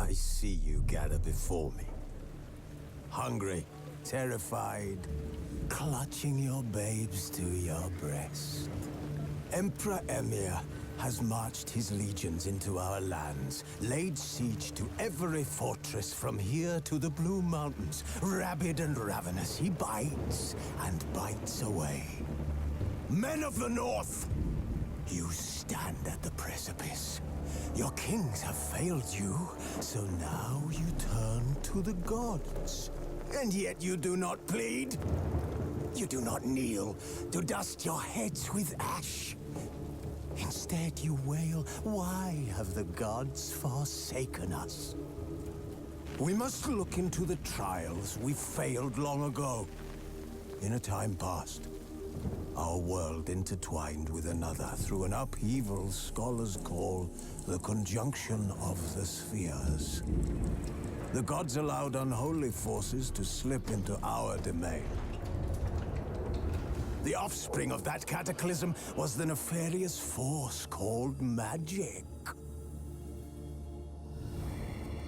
I see you gather before me. Hungry, terrified, clutching your babes to your breast. Emperor Emhyr has marched his legions into our lands, laid siege to every fortress from here to the Blue Mountains. Rabid and ravenous, he bites and bites away. Men of the North, you stand at the precipice. Your kings have failed you, so now you turn to the gods. And yet you do not plead. You do not kneel to dust your heads with ash. Instead you wail, why have the gods forsaken us? We must look into the trials we failed long ago. In a time past, our world intertwined with another through an upheaval scholars call the conjunction of the spheres. The gods allowed unholy forces to slip into our domain. The offspring of that cataclysm was the nefarious force called magic.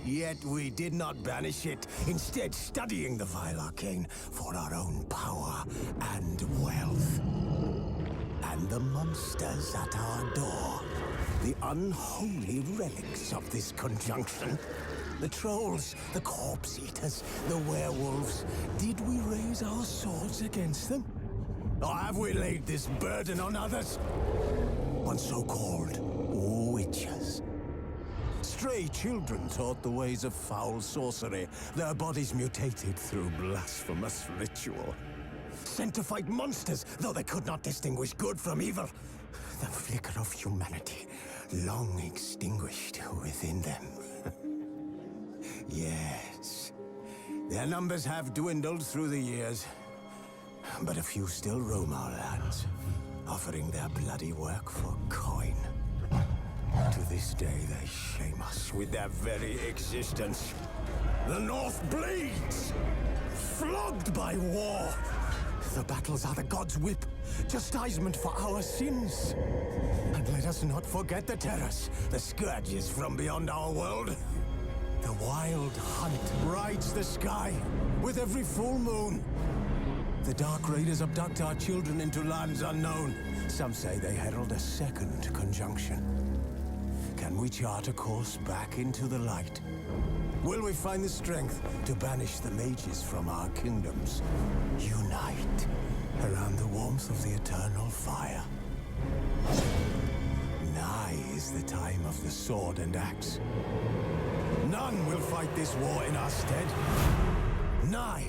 Yet we did not banish it, instead studying the vile arcane for our own power and wealth. And the monsters at our door, the unholy relics of this conjunction. The trolls, the corpse eaters, the werewolves. Did we raise our swords against them? Or have we laid this burden on others? On so-called witches. Stray children taught the ways of foul sorcery, their bodies mutated through blasphemous ritual. Sent to fight monsters, though they could not distinguish good from evil. The flicker of humanity, long extinguished within them. Yes, their numbers have dwindled through the years. But a few still roam our lands, offering their bloody work for coin. To this day, they shame us with their very existence. The North bleeds, flogged by war. The battles are the gods' whip, chastisement for our sins. And let us not forget the terrors, the scourges from beyond our world. The wild hunt rides the sky with every full moon. The Dark Raiders abduct our children into lands unknown. Some say they herald a second conjunction. Can we chart a course back into the light? Will we find the strength to banish the mages from our kingdoms? Unite around the warmth of the eternal fire. Nigh is the time of the sword and axe. None will fight this war in our stead. Nigh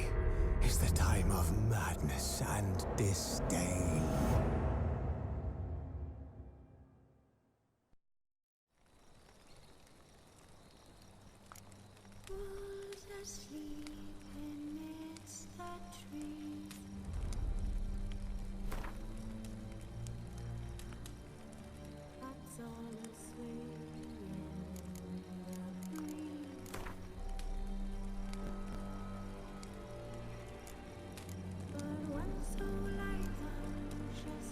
is the time of madness and disdain. Wolves asleep amidst the trees. Bats all aswing in the breeze. But one so light, anxious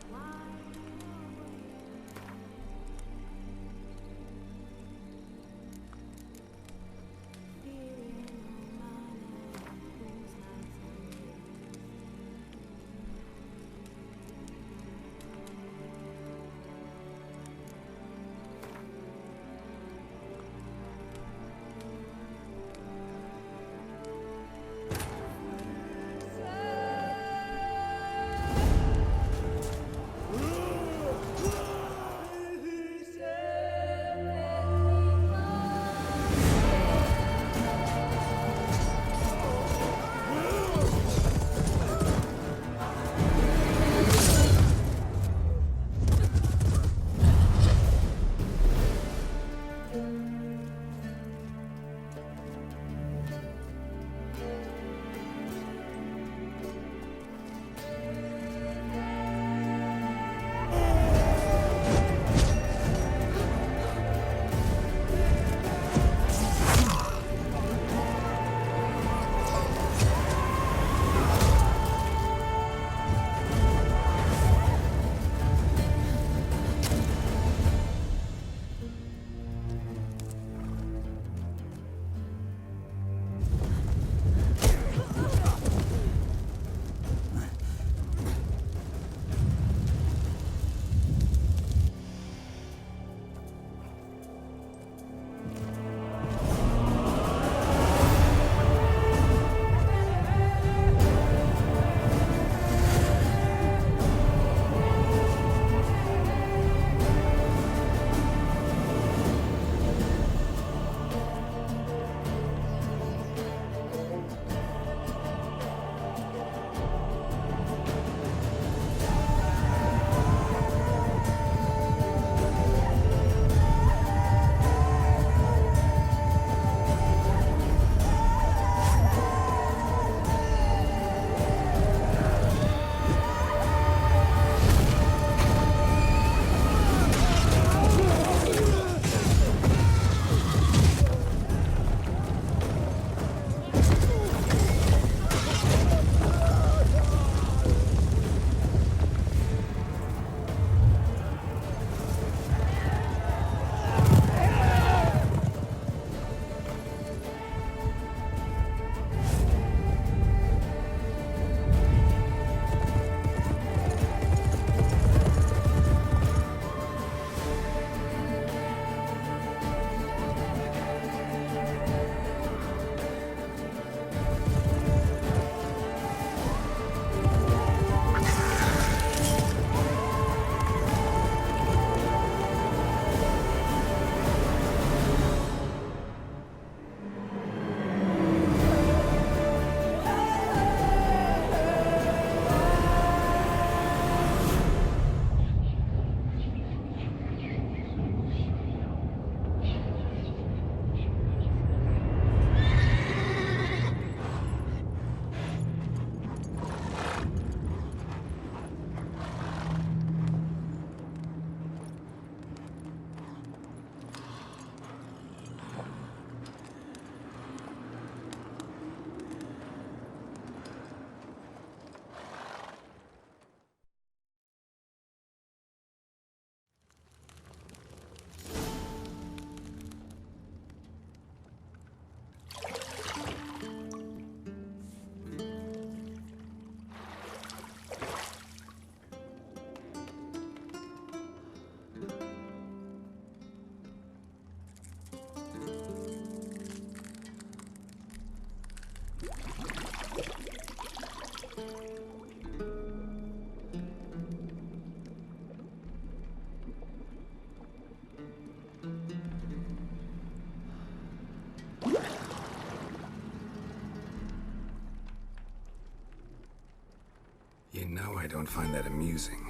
don't find that amusing.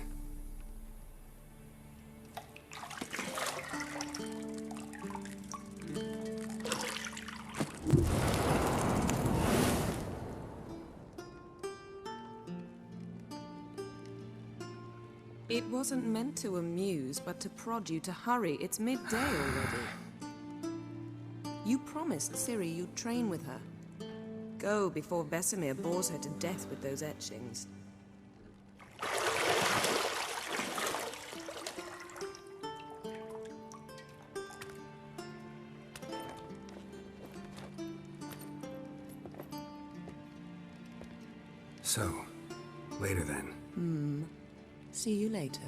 It wasn't meant to amuse, but to prod you to hurry. It's midday already. You promised Ciri you'd train with her. Go before Vesemir bores her to death with those etchings. So, later then. See you later.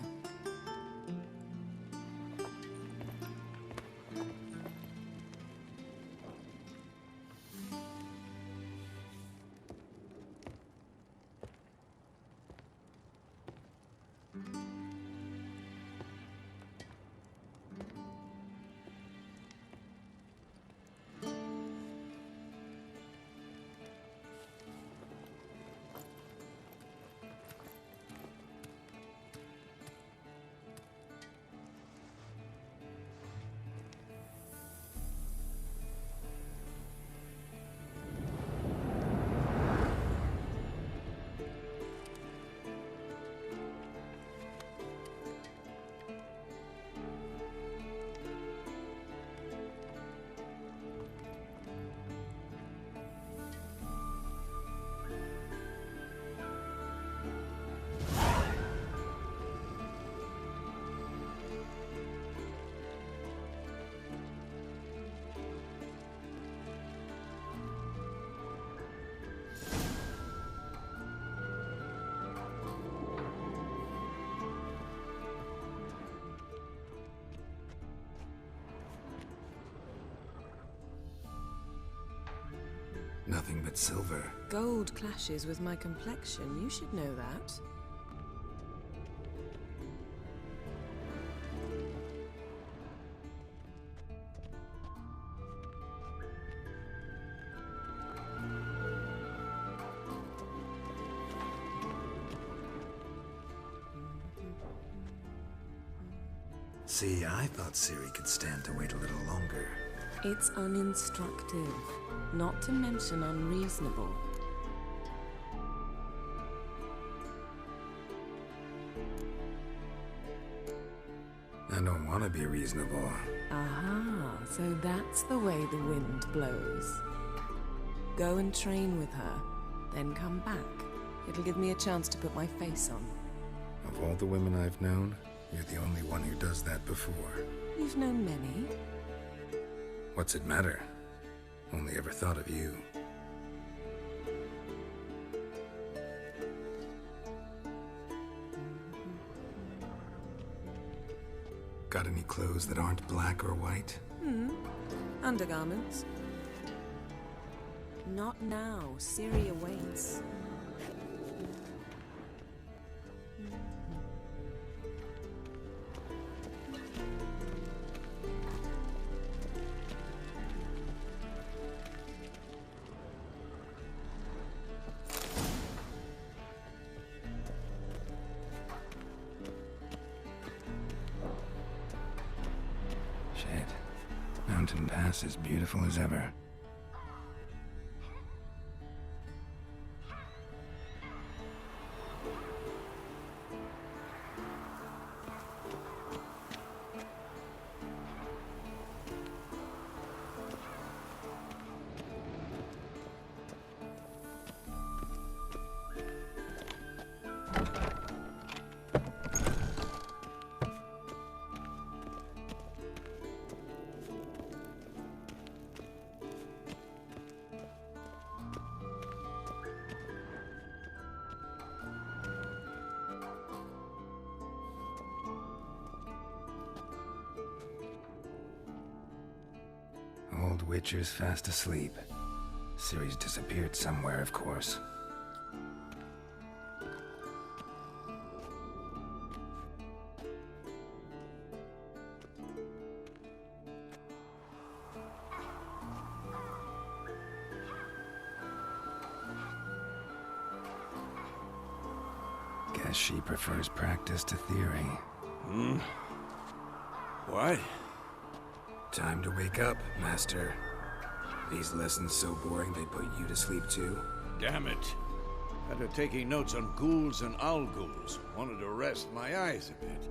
Nothing but silver. Gold clashes with my complexion. You should know that. See, I thought Ciri could stand to wait a little longer. It's uninstructive, not to mention unreasonable. I don't want to be reasonable. Aha, so that's the way the wind blows. Go and train with her, then come back. It'll give me a chance to put my face on. Of all the women I've known, you're the only one who does that before. You've known many. What's it matter? Only ever thought of you. Got any clothes that aren't black or white? Undergarments. Not now. Ciri awaits. Shit. Mountain Pass is beautiful as ever. Old Witcher's fast asleep. Ciri's disappeared somewhere, of course. Guess she prefers practice to theory. What? Time to wake up, Master. These lessons so boring they put you to sleep too? Damn it. Had her taking notes on ghouls and owl ghouls. Wanted to rest my eyes a bit.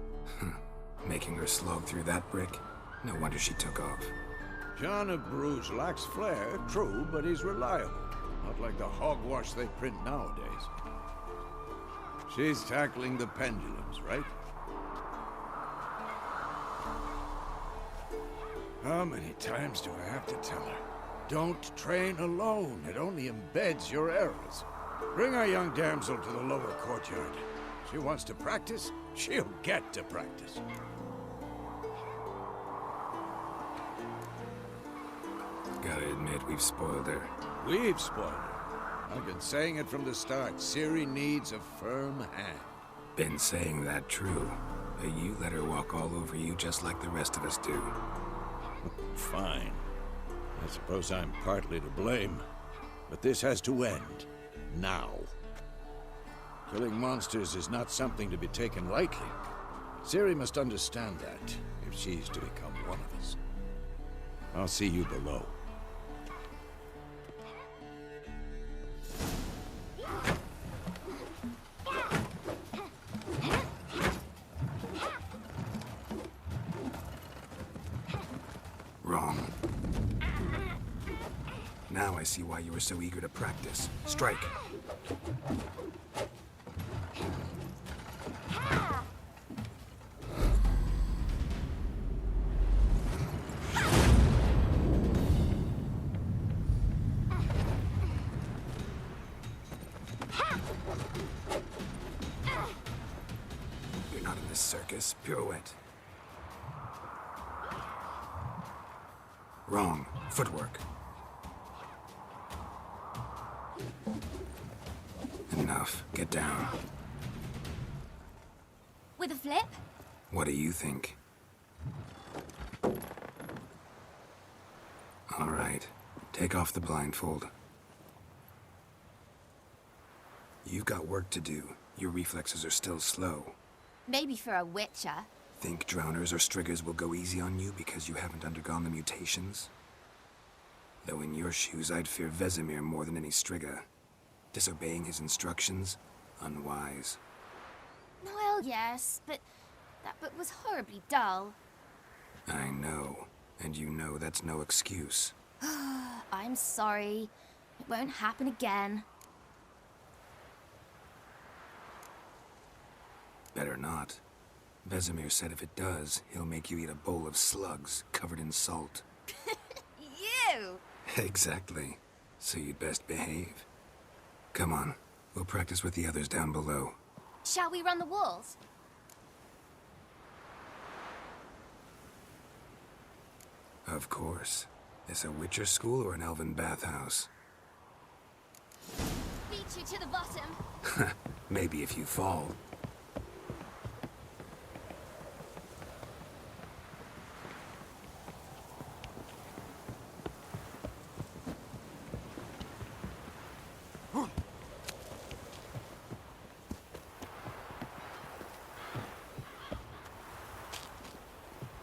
Making her slog through that brick? No wonder she took off. John of Bruges lacks flair, true, but he's reliable. Not like the hogwash they print nowadays. She's tackling the pendulums, right? How many times do I have to tell her? Don't train alone. It only embeds your errors. Bring our young damsel to the lower courtyard. She wants to practice, she'll get to practice. Gotta admit, we've spoiled her. We've spoiled her. I've been saying it from the start. Ciri needs a firm hand. Been saying that true. But you let her walk all over you just like the rest of us do. Fine. I suppose I'm partly to blame. But this has to end. Now. Killing monsters is not something to be taken lightly. Ciri must understand that, if she's to become one of us. I'll see you below. Wrong. Now I see why you were so eager to practice. Strike. You're not in this circus. Pirouette. Wrong. Footwork. Enough. Get down. With a flip? What do you think? All right. Take off the blindfold. You've got work to do. Your reflexes are still slow. Maybe for a witcher. Think drowners or striggers will go easy on you because you haven't undergone the mutations? Though in your shoes, I'd fear Vesemir more than any strigger. Disobeying his instructions? Unwise. Well, yes, but that book was horribly dull. I know. And you know that's no excuse. I'm sorry. It won't happen again. Better not. Vesemir said if it does, he'll make you eat a bowl of slugs covered in salt. You! Exactly. So you'd best behave. Come on. We'll practice with the others down below. Shall we run the walls? Of course. This a Witcher school or an elven bathhouse? Beat you to the bottom. Maybe if you fall.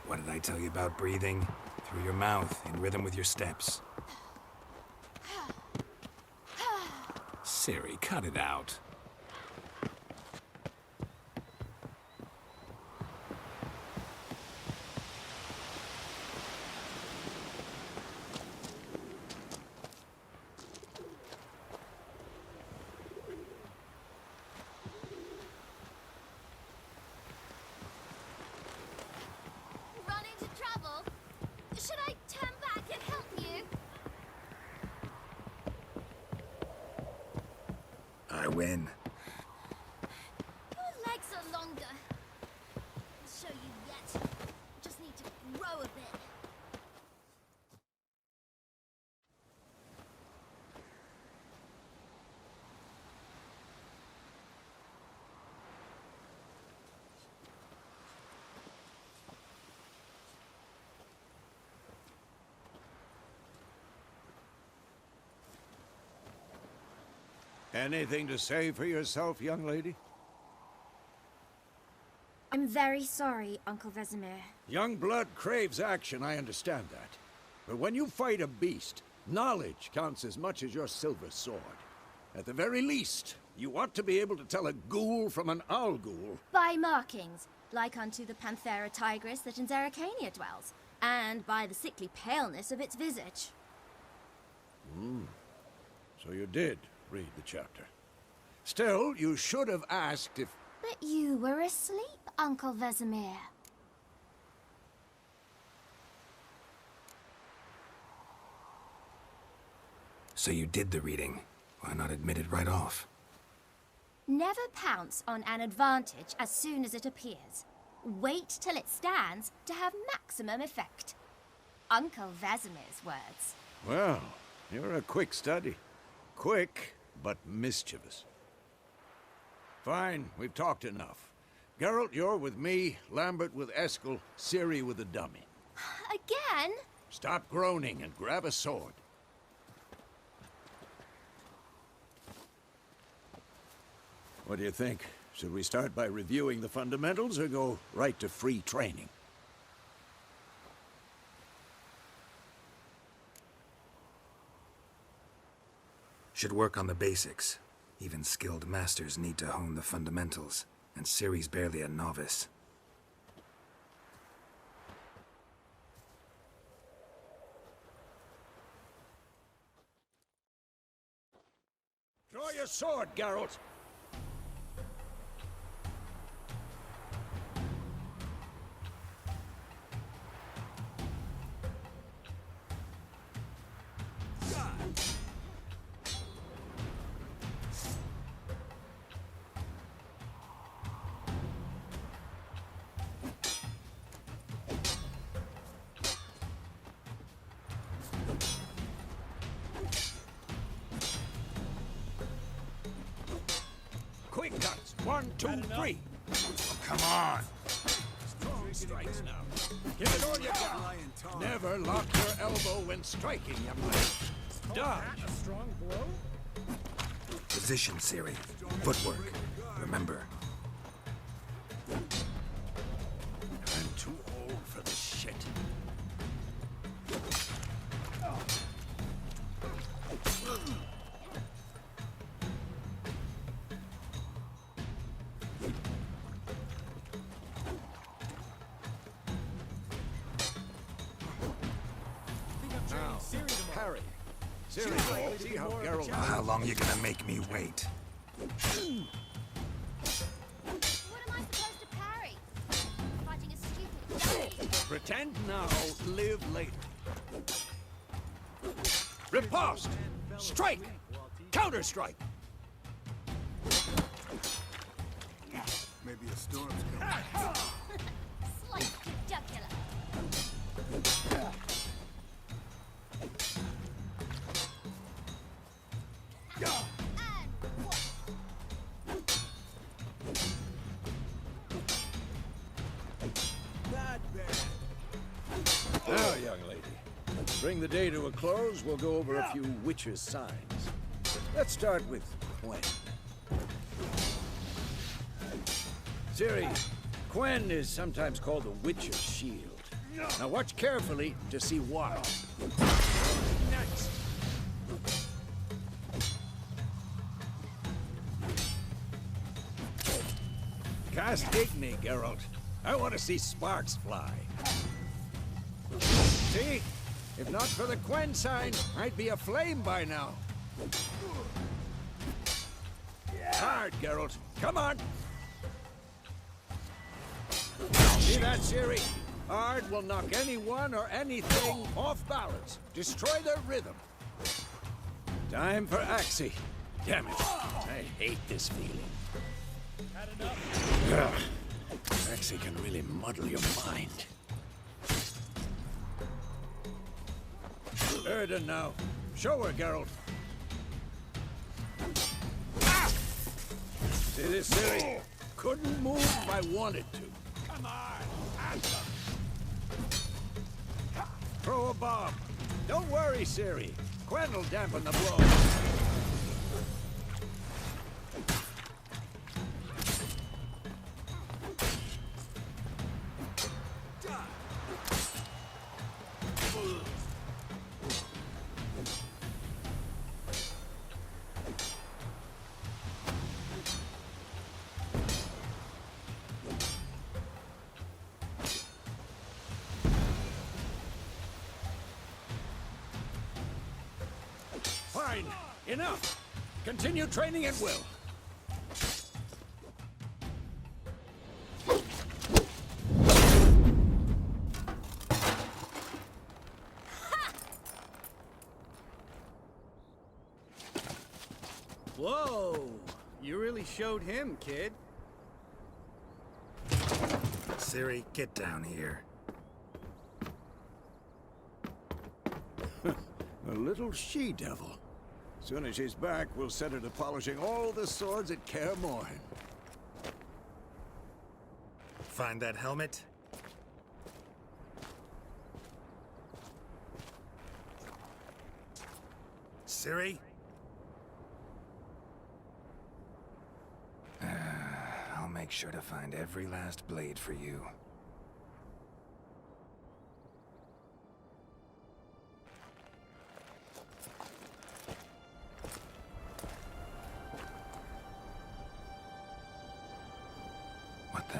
What did I tell you about breathing? Through your mouth, in rhythm with your steps. Ciri, cut it out. Run into trouble? Should I turn back and help you? I win. Your legs are longer. I'll show you yet. Just need to grow a bit. Anything to say for yourself, young lady? I'm very sorry, Uncle Vesemir. Young blood craves action, I understand that. But when you fight a beast, knowledge counts as much as your silver sword. At the very least, you ought to be able to tell a ghoul from an owl ghoul. By markings, like unto the Panthera tigris that in Zerrikania dwells, and by the sickly paleness of its visage. So you did read the chapter. Still, you should have asked if... But you were asleep, Uncle Vesemir. So you did the reading. Why not admit it right off? Never pounce on an advantage as soon as it appears. Wait till it stands to have maximum effect. Uncle Vesemir's words. Well, you're a quick study. Quick, but mischievous. Fine, we've talked enough. Geralt, you're with me, Lambert with Eskel, Ciri with the dummy. Again? Stop groaning and grab a sword. What do you think? Should we start by reviewing the fundamentals or go right to free training? Should work on the basics. Even skilled masters need to hone the fundamentals, and Ciri's barely a novice. Draw your sword, Geralt! Quick cuts! 1, 2, 3! Come on! Strong strikes now. Give it all you got. Never lock your elbow when striking, young man. Dodge. A strong blow? Position, Ciri. Footwork. Remember. I'm too old for this shit. Now, parry. Ciri, see how Geralt... How long you gonna make me wait? What am I supposed to parry? Fighting a stupid dummy. Pretend now, live later. Riposte! Strike! Counter-strike! Maybe a storm's coming. Slice the jugular. And what? Now, young lady, to bring the day to a close, we'll go over a few witches' signs. Let's start with Quen. Ciri, Quen is sometimes called the Witcher's Shield. Now watch carefully to see why. Next. Cast Igni, Geralt. I want to see sparks fly. See? If not for the Quen sign, I'd be aflame by now. Hard, Geralt. Come on. See that, Ciri? Hard will knock anyone or anything off balance. Destroy their rhythm. Time for Axii. Damn it. I hate this feeling. Had enough? Ugh. Axii can really muddle your mind. Erden now. Show her, Geralt. Ah! See this, Ciri? Couldn't move if I wanted to. Come on, answer. Throw a bomb. Don't worry, Ciri. Quen will dampen the blow. Enough! Continue training at will. Whoa! You really showed him, kid. Ciri, get down here. A little she-devil. Soon as she's back, we'll set her to polishing all the swords at Kaer Morhen. Find that helmet? Ciri? I'll make sure to find every last blade for you. What the?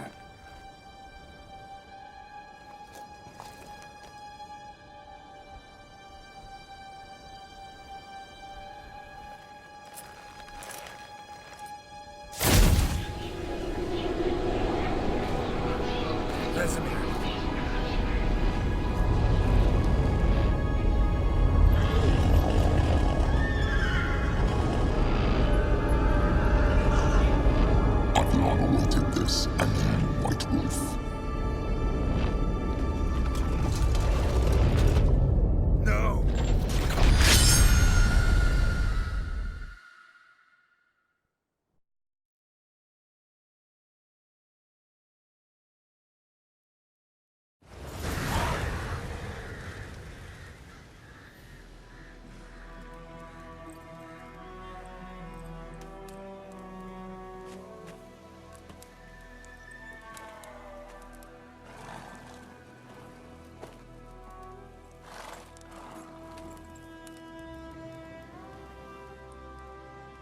Vesemir. I've long awaited this, and you, White Wolf. No!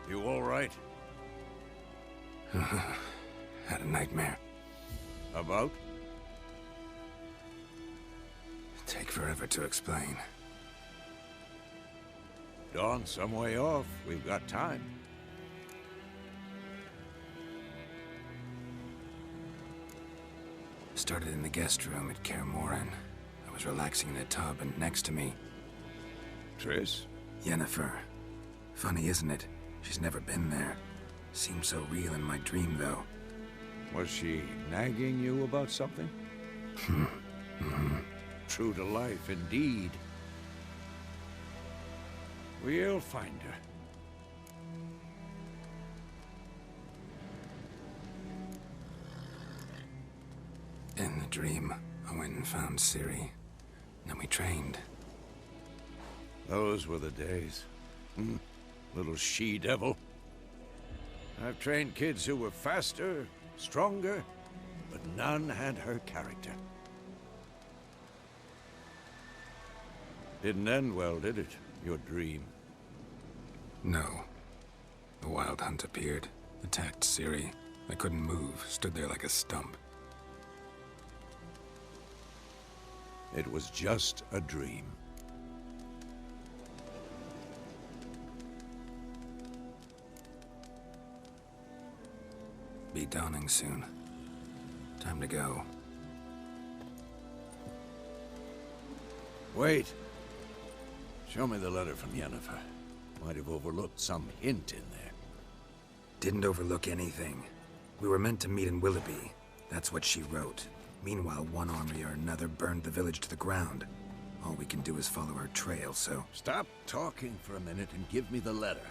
You all right? Had a nightmare. About? Take forever to explain. Dawn's some way off. We've got time. Started in the guest room at Kaer Morhen. I was relaxing in a tub, and next to me, Triss? Yennefer. Funny, isn't it? She's never been there. Seemed so real in my dream, though. Was she nagging you about something? True to life, indeed. We'll find her. In the dream, I went and found Ciri. Then we trained. Those were the days. Little she-devil. I've trained kids who were faster, stronger, but none had her character. Didn't end well, did it? Your dream? No. The Wild Hunt appeared, attacked Ciri. I couldn't move, stood there like a stump. It was just a dream. Be dawning soon. Time to go. Wait. Show me the letter from Yennefer. Might have overlooked some hint in there. Didn't overlook anything. We were meant to meet in Willoughby. That's what she wrote. Meanwhile, one army or another burned the village to the ground. All we can do is follow her trail, so... Stop talking for a minute and give me the letter.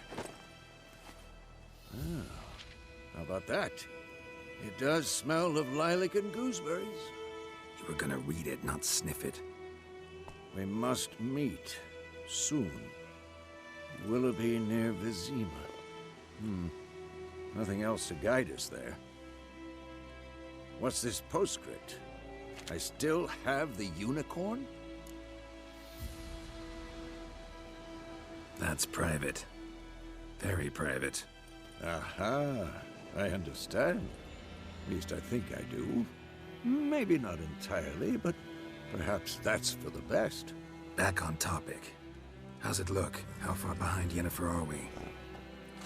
Oh, how about that? It does smell of lilac and gooseberries. You were gonna read it, not sniff it. We must meet soon. Willoughby near Vizima. Nothing else to guide us there. What's this postscript? I still have the unicorn? That's private. Very private. Aha, I understand. At least I think I do. Maybe not entirely, but perhaps that's for the best. Back on topic. How's it look? How far behind Yennefer are we?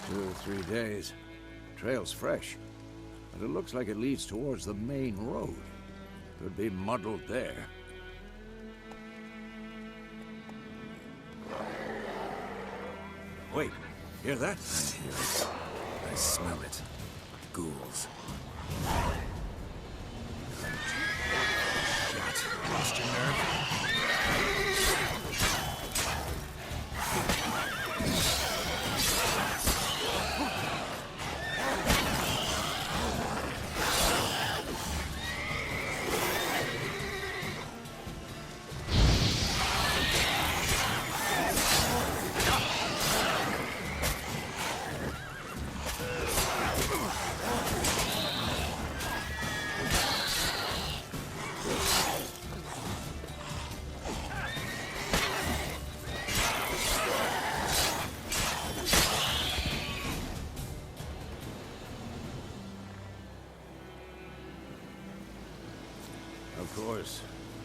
2 or 3 days. Trail's fresh, but it looks like it leads towards the main road. Could be muddled there. Wait, hear that? I hear it. I smell it. Ghouls. Shit. Lost your nerve? Of course,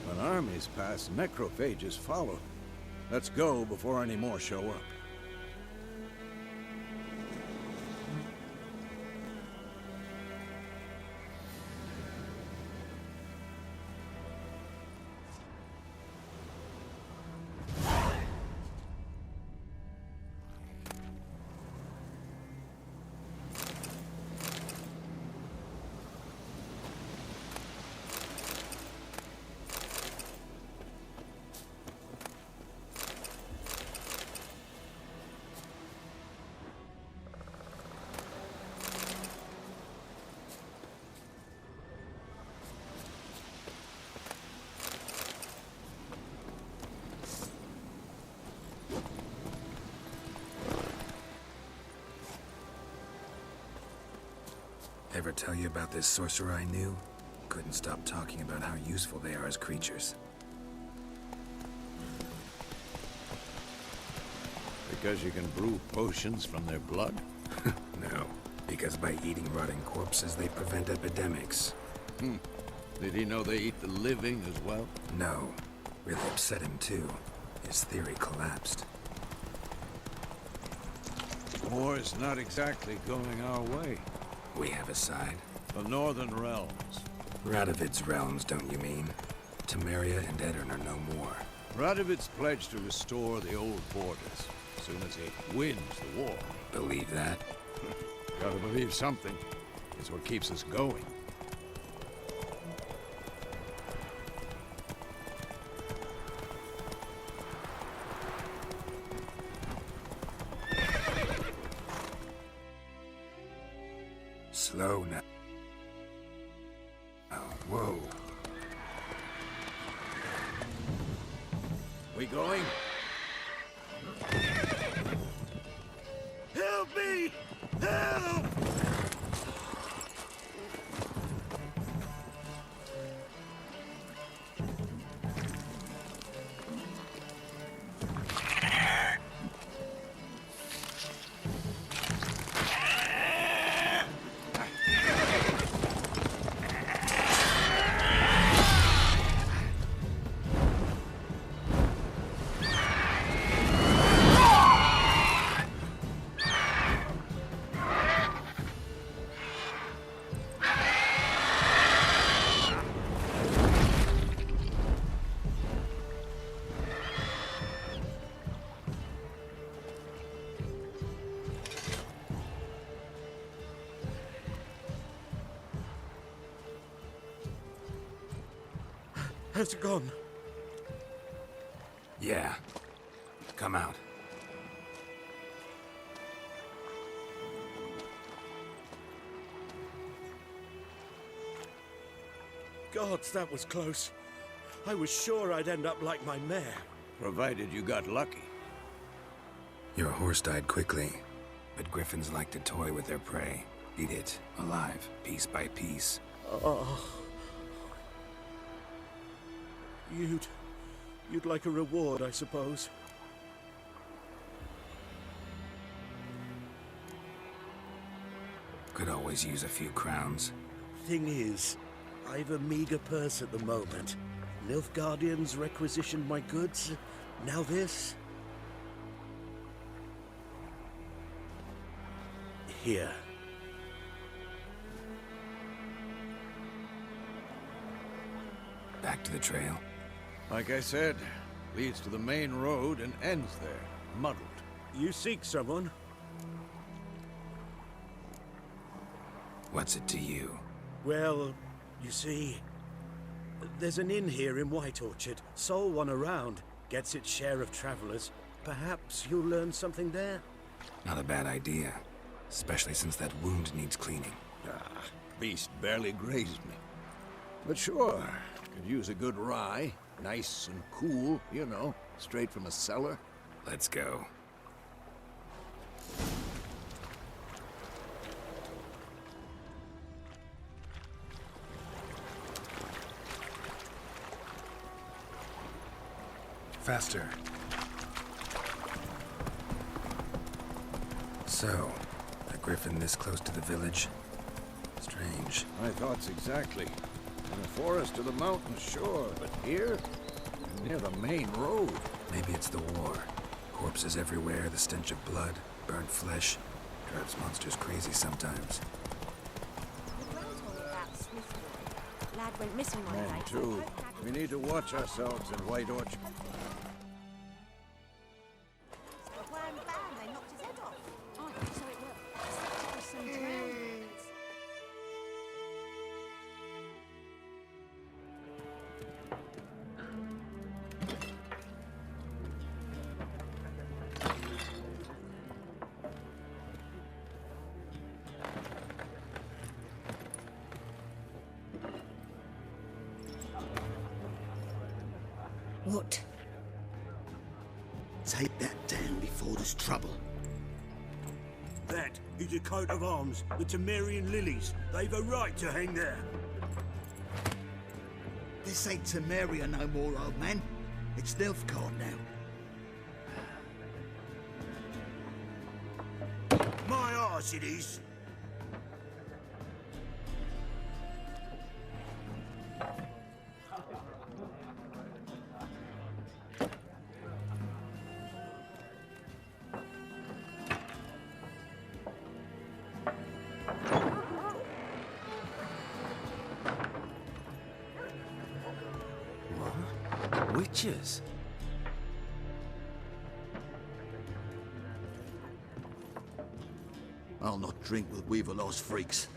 when armies pass, necrophages follow. Let's go before any more show up. Ever tell you about this sorcerer I knew? Couldn't stop talking about how useful they are as creatures. Because you can brew potions from their blood? No, because by eating rotting corpses, they prevent epidemics. Did he know they eat the living as well? No, really upset him too. His theory collapsed. War's not exactly going our way. We have a side. The Northern Realms. Radovid's realms, don't you mean? Temeria and Edirn are no more. Radovid's pledged to restore the old borders as soon as he wins the war. Believe that? Gotta believe something. It's what keeps us going. Slow now. Oh, whoa. We going? Help me! Help! Has it gone? Yeah. Come out. Gods, that was close. I was sure I'd end up like my mare. Provided you got lucky. Your horse died quickly, but griffins like to toy with their prey. Eat it, alive, piece by piece. Oh. You'd like a reward, I suppose. Could always use a few crowns. Thing is, I've a meager purse at the moment. Nilfgaardians requisitioned my goods. Now this. here. Back to the trail. Like I said, leads to the main road and ends there, muddled. You seek someone? What's it to you? Well, you see, there's an inn here in White Orchard. Sole one around. Gets its share of travelers. Perhaps you'll learn something there? Not a bad idea. Especially since that wound needs cleaning. Ah, beast barely grazed me. But sure, could use a good rye. Nice and cool, you know, straight from a cellar. Let's go. Faster. So, a griffin this close to the village? Strange. My thoughts exactly. In the forest or the mountains, sure, but here? Near the main road. Maybe it's the war. Corpses everywhere, the stench of blood, burnt flesh. Drives monsters crazy sometimes. The girl told me about Swiftwood. Lad went missing one Men, day. too. We need to watch ourselves in White Orchard. Wham bam, they knocked his head off. Oh, so it worked. Some drowned. What? Take that down before there's trouble. That is a coat of arms, the Temerian lilies. They've a right to hang there. This ain't Temeria no more, old man. It's Nilfgaard now. My arse it is. Witches? I'll not drink with Weaverlaw's freaks.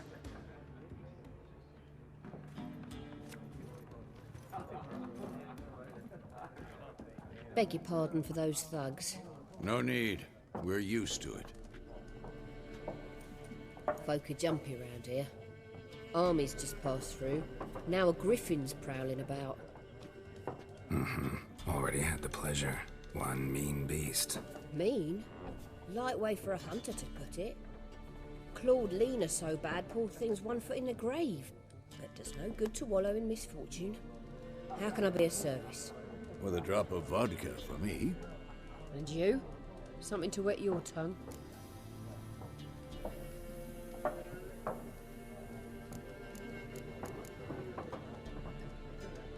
Beg your pardon for those thugs. No need. We're used to it. Folk are jumpy around here. Armies just passed through. Now a griffin's prowling about. Already had the pleasure. One mean beast. Mean? Light way for a hunter to put it. Clawed Lena so bad, poor thing's 1 foot in the grave. But does no good to wallow in misfortune. How can I be of service? With a drop of vodka for me. And you? Something to wet your tongue?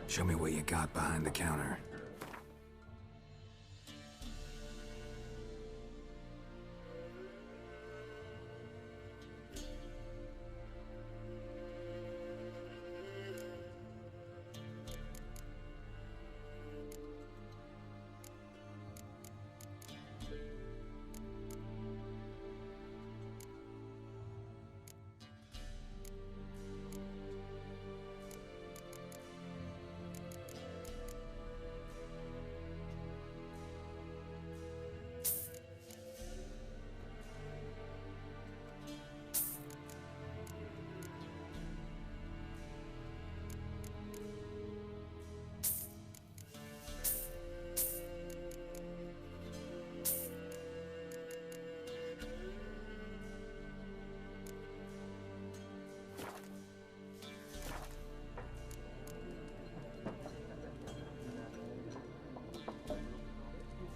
Show me what you got behind the counter.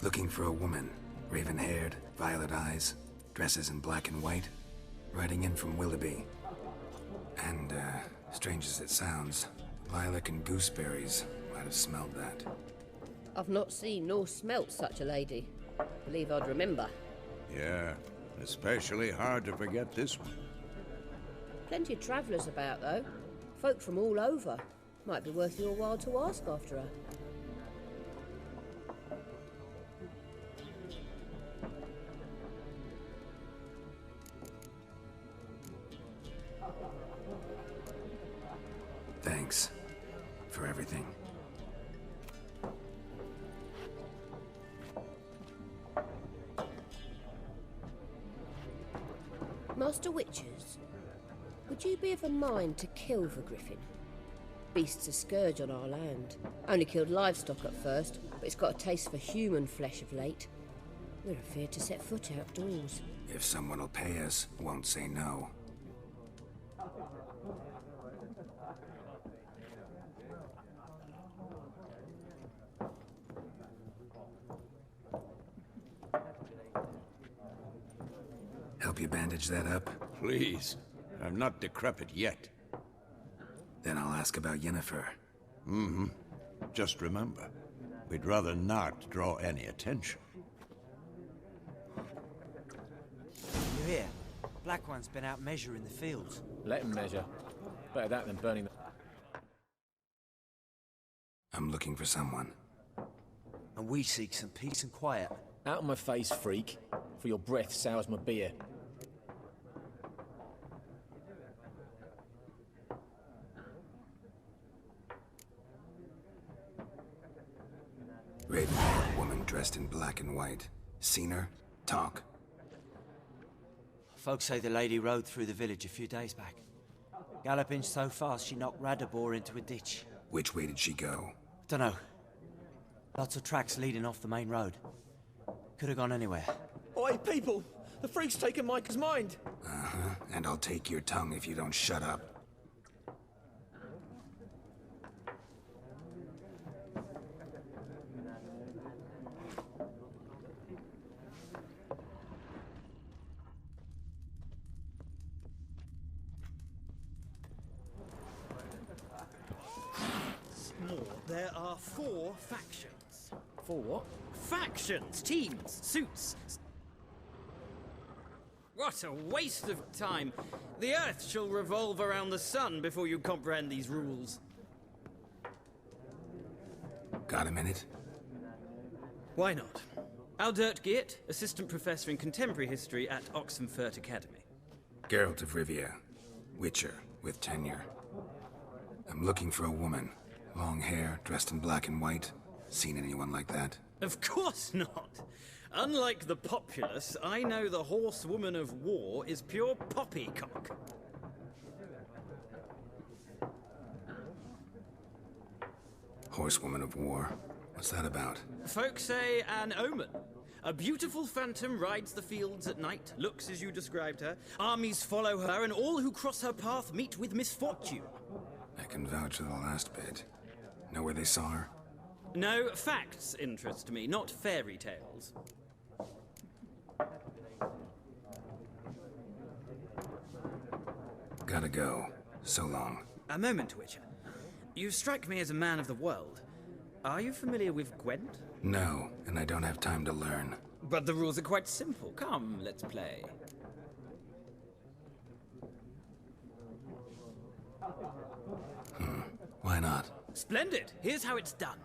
Looking for a woman. Raven-haired, violet eyes, dresses in black and white. Riding in from Willoughby. And, strange as it sounds, lilac and gooseberries might have smelled that. I've not seen nor smelt such a lady. Believe I'd remember. Yeah, Especially hard to forget this one. Plenty of travellers about, though. Folk from all over. Might be worth your while to ask after her. Thanks for everything. Master Witchers, would you be of a mind to kill the griffin? Beast's a scourge on our land. Only killed livestock at first, but it's got a taste for human flesh of late. We're afeard to set foot outdoors. If someone will pay us, won't say no. Help you bandage that up? Please. I'm not decrepit yet. Then I'll ask about Yennefer. Mm-hmm. Just remember, we'd rather not draw any attention. You hear? Black One's been out measuring the fields. Let him measure. Better that than burning the... I'm looking for someone. And we seek some peace and quiet. Out of my face, freak. For your breath sours my beer. Raven-haired woman dressed in black and white. Seen her? Talk. Folks say the lady rode through the village a few days back. Galloping so fast she knocked Radabor into a ditch. Which way did she go? Dunno. Lots of tracks leading off the main road. Could have gone anywhere. Oi, people! The freak's taken Micah's mind! Uh-huh. And I'll take your tongue if you don't shut up. There are 4 factions. 4 what? Factions, teams, suits. What a waste of time. The Earth shall revolve around the sun before you comprehend these rules. Got a minute? Why not? Aldert Geert, Assistant Professor in Contemporary History at Oxenfurt Academy. Geralt of Rivia, Witcher, with tenure. I'm looking for a woman. Long hair, dressed in black and white. Seen anyone like that? Of course not. Unlike the populace, I know the horsewoman of war is pure poppycock. Horsewoman of war. What's that about? Folk say an omen. A beautiful phantom rides the fields at night, looks as you described her. Armies follow her, and all who cross her path meet with misfortune. I can vouch for the last bit. Know where they saw her? No, facts interest me, not fairy tales. Gotta go. So long. A moment, Witcher. You strike me as a man of the world. Are you familiar with Gwent? No, and I don't have time to learn. But the rules are quite simple. Come, let's play. Why not? Splendid. Here's how it's done.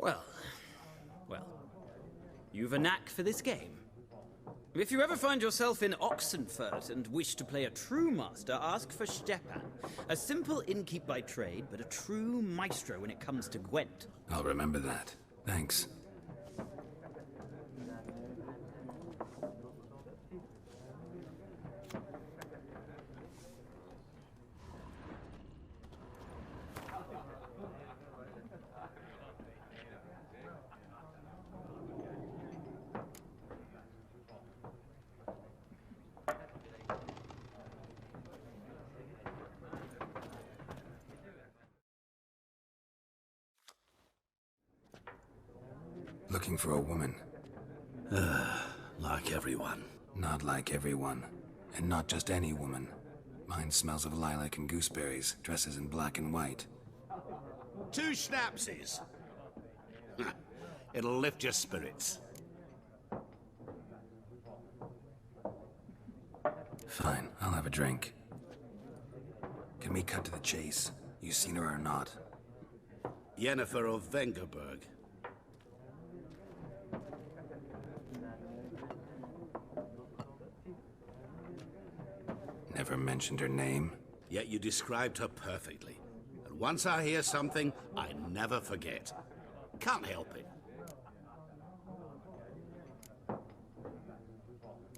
Well, you've a knack for this game. If you ever find yourself in Oxenfurt and wish to play a true master, ask for Stepan. A simple innkeep by trade, but a true maestro when it comes to Gwent. I'll remember that. Thanks. Looking for a woman. Like everyone. Not like everyone. And not just any woman. Mine smells of lilac and gooseberries, dresses in black and white. 2 schnapsies. It'll lift your spirits. Fine, I'll have a drink. Can we cut to the chase? You seen her or not? Yennefer of Vengerberg. Never mentioned her name. Yet you described her perfectly. And once I hear something, I never forget. Can't help it.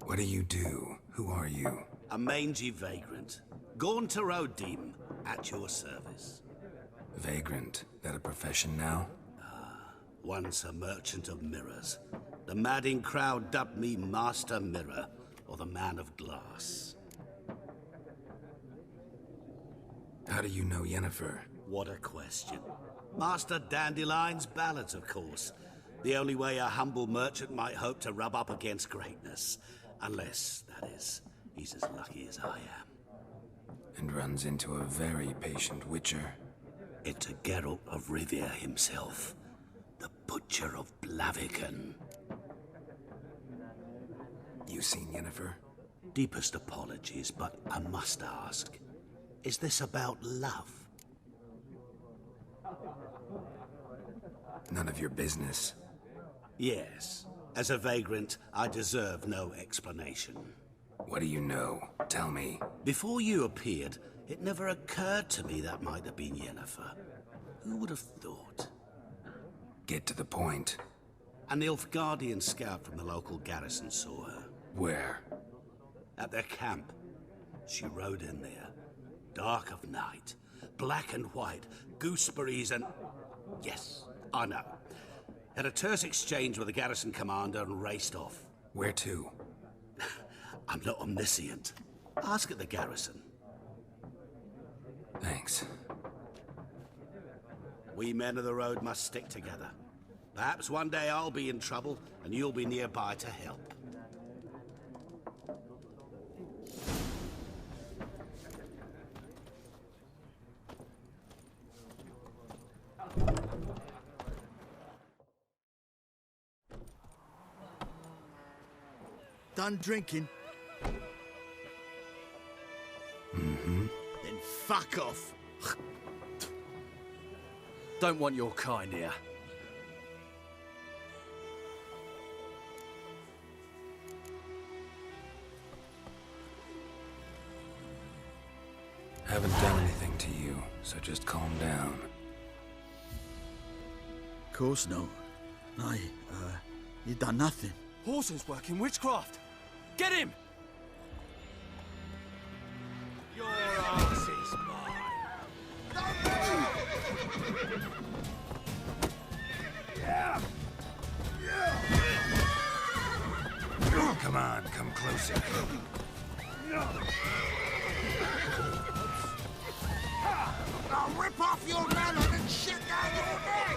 What do you do? Who are you? A mangy vagrant. Gaunter O'Deem, at your service. Vagrant? That a profession now? Once a merchant of mirrors. The madding crowd dubbed me Master Mirror, or the Man of Glass. How do you know Yennefer? What a question. Master Dandelion's ballads, of course. The only way a humble merchant might hope to rub up against greatness. Unless, that is, he's as lucky as I am. And runs into a very patient witcher. It's a Geralt of Rivia himself. The Butcher of Blaviken. You seen Yennefer? Deepest apologies, but I must ask. Is this about love? None of your business. Yes. As a vagrant, I deserve no explanation. What do you know? Tell me. Before you appeared, it never occurred to me that might have been Yennefer. Who would have thought? Get to the point. An Nilfgaardian scout from the local garrison saw her. Where? At their camp. She rode in there. Dark of night. Black and white. Gooseberries and... Yes, I know. Had a terse exchange with the garrison commander and raced off. Where to? I'm not omniscient. Ask at the garrison. Thanks. We men of the road must stick together. Perhaps one day I'll be in trouble and you'll be nearby to help. Done drinking? Mm-hmm. Then fuck off. Don't want your kind here. Haven't done anything to you, so just calm down. Of course not. You done nothing. Horton's working witchcraft. Get him! Your ass is mine. Come on, come closer. I'll rip off your melon and shit down your neck!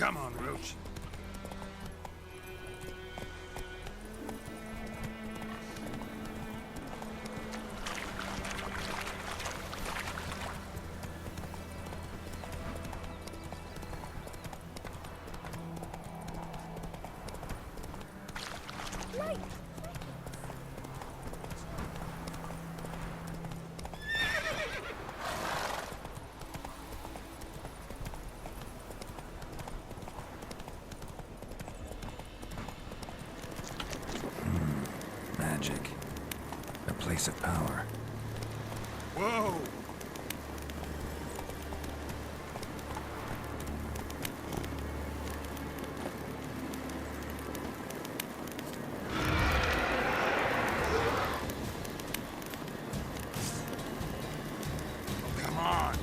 Come on, Roach. Magic. A place of power. Whoa! Come on!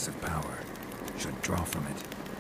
sense of power should draw from it.